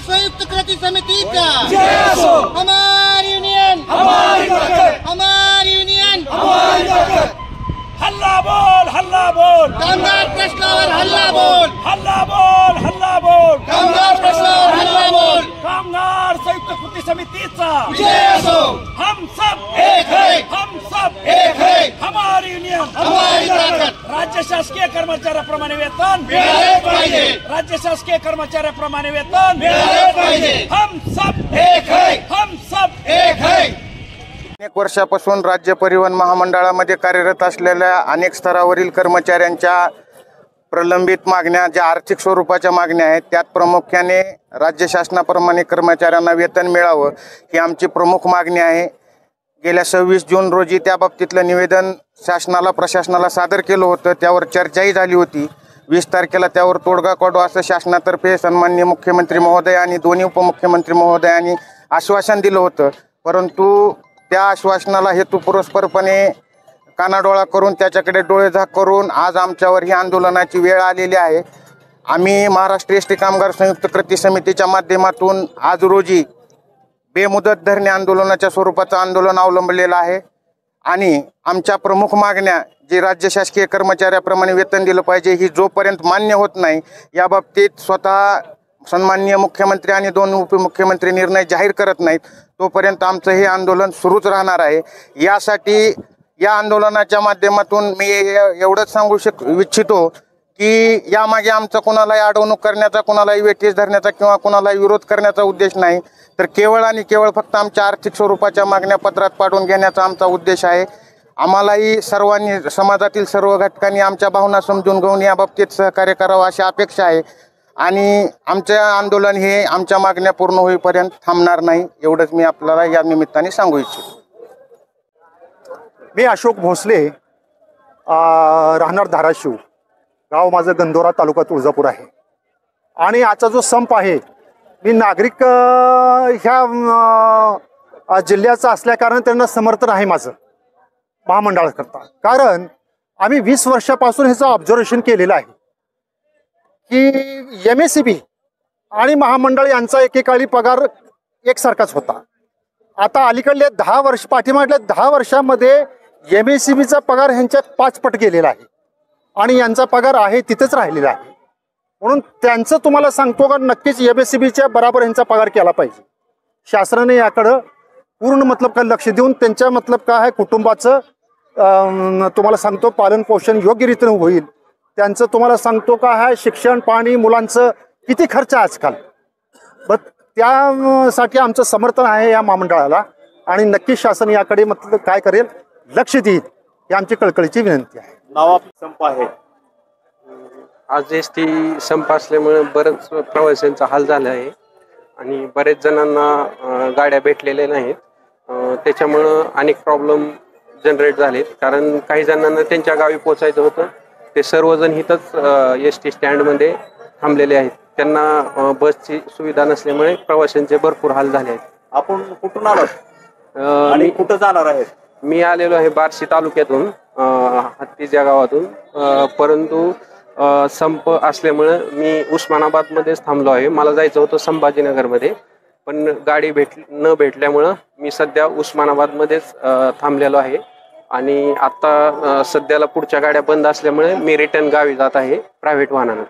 संयुक्त कृती समितीचा हमारी यूनियन हमारी यूनियन हल्ला बोल कामगार प्रश्नावर हल्ला बोल कामगार प्रश्नावर हल्ला बोल कामगार संयुक्त कृती समितीचा हम सब एक है हमारी यूनियन हमारी ताकद राज्य शासकीय कर्मचाऱ्याप्रमाणे वेतन मिळाले पाहिजे राज्य शासकीय कर्मचाऱ्याप्रमाणे वेतन मिळाले पाहिजे हम सब एक है अनेक वर्षापासून राज्य परिवहन महामंडळामध्ये कार्यरत असलेल्या अनेक स्तरावरील कर्मचाऱ्यांच्या प्रलंबित मागण्या ज्या आर्थिक स्वरूपाच्या मागण्या आहेत त्यात प्रामुख्याने राज्य शासनाप्रमाणे कर्मचाऱ्यांना वेतन मिळावं ही आमची प्रमुख मागणी आहे। गेल्या 26 जून रोजी त्या बाबतीतलं निवेदन प्रशासनाला सादर केलं होतं, त्यावर चर्चाही झाली होती। 20 तारखेला त्यावर तोडगा काढू असं शासनातर्फे सन्माननीय मुख्यमंत्री महोदय आणि दोन्ही उपमुख्यमंत्री महोदयांनी आश्वासन दिलं होतं, परंतु त्या आश्वासनाला हेतुपुरस्सरपणे कानाडोळा करून त्याच्याकडे डोळेझाक करून आज आमच्यावर ही आंदोलनाची वेळ आलेली आहे। आम्ही महाराष्ट्र एसटी कामगार संयुक्त कृती समितीच्या माध्यमातून आज रोजी बेमुदत धरणे आंदोलनाच्या स्वरूपाचं आंदोलन अवलंबलेलं आहे आणि आमच्या प्रमुख मागण्या जी राज्य शासकीय कर्मचाऱ्याप्रमाणे वेतन दिलं पाहिजे ही जोपर्यंत मान्य होत नाही याबाबतीत स्वतः सन्माननीय मुख्यमंत्री आणि 2 उपमुख्यमंत्री निर्णय जाहीर करत नाहीत तोपर्यंत आमचं हे आंदोलन सुरूच राहणार आहे। यासाठी या आंदोलनाच्या माध्यमातून मी एवढंच सांगू इच्छितो की यामागे आमचा कोणालाही अडवणूक करण्याचा, कोणालाही वेठीस धरण्याचा किंवा कोणालाही विरोध करण्याचा उद्देश नाही, तर केवळ आणि केवळ फक्त आमच्या आर्थिक स्वरूपाच्या मागण्या पत्रात पाडून घेण्याचा आमचा उद्देश आहे। आम्हालाही सर्वांनी, समाजातील सर्व घटकांनी आमच्या भावना समजून घेऊन याबाबतीत सहकार्य करावं अशी अपेक्षा आहे आणि आमचे आंदोलन हे आमच्या मागण्या पूर्ण होईपर्यंत थांबणार नाही, एवढंच मी आपल्याला या निमित्ताने सांगू इच्छितो। मी अशोक भोसले, राहणार धाराशिव, गाव माझं गंधोरा, तालुका तुळजापूर आहे आणि आजचा जो संप आहे मी नागरिक ह्या जिल्ह्याचा असल्याकारण त्यांना समर्थन आहे माझं महामंडळाकरता, कारण आम्ही 20 वर्षापासून ह्याचं ऑब्झर्वेशन केलेलं आहे की MSCB आणि महामंडळ यांचा एकेकाळी पगार एकसारखाच होता। आता अलीकडले 10 वर्ष, पाठीमागल्या 10 वर्षामध्ये MSCBचा पगार ह्यांच्यात 5 पट गेलेला आहे आणि यांचा पगार आहे तिथेच राहिलेला आहे। म्हणून त्यांचं तुम्हाला सांगतो का नक्कीच MSCBच्या बराबर यांचा पगार केला पाहिजे। शासनाने याकडं पूर्ण लक्ष देऊन त्यांच्या काय आहे कुटुंबाचं तुम्हाला सांगतो पालन पोषण योग्य रीतीने होईल। त्यांचं तुम्हाला सांगतो का आहे शिक्षण पाणी मुलांचं किती खर्च आजकाल, बट त्यासाठी आमचं समर्थन आहे या महामंडळाला आणि नक्कीच शासन याकडे काय करेल, लक्ष देईल ही आमची कळकळीची विनंती आहे। नावा संप आहे आज एसटी संप असल्यामुळे बरेच प्रवाशांचा हाल झाला आहे आणि बरेच जणांना गाड्या भेटलेल्या नाहीत, त्याच्यामुळं अनेक प्रॉब्लेम जनरेट झालेत। कारण काही जणांना त्यांच्या गावी पोचायचं होतं, ते सर्वजण इथंच एसटी स्टँडमध्ये थांबलेले आहेत, त्यांना बसची सुविधा नसल्यामुळे प्रवाशांचे भरपूर हाल झाले आहेत। आपण कुठून आलात आणि कुठं जाणार आहेत? मी आलेलो आहे बार्शी तालुक्यातून, हत्तीच्या गावातून, परंतु संप असल्यामुळे मी उस्मानाबादमध्येच थांबलो आहे। मला जायचं होतं संभाजीनगरमध्ये, पण गाडी न भेटल्यामुळं मी सध्या उस्मानाबादमध्येच थांबलेलो आहे आणि आता सध्याला पुढच्या गाड्या बंद असल्यामुळे मी रिटर्न गावी जात आहे प्रायव्हेट वाहनानं।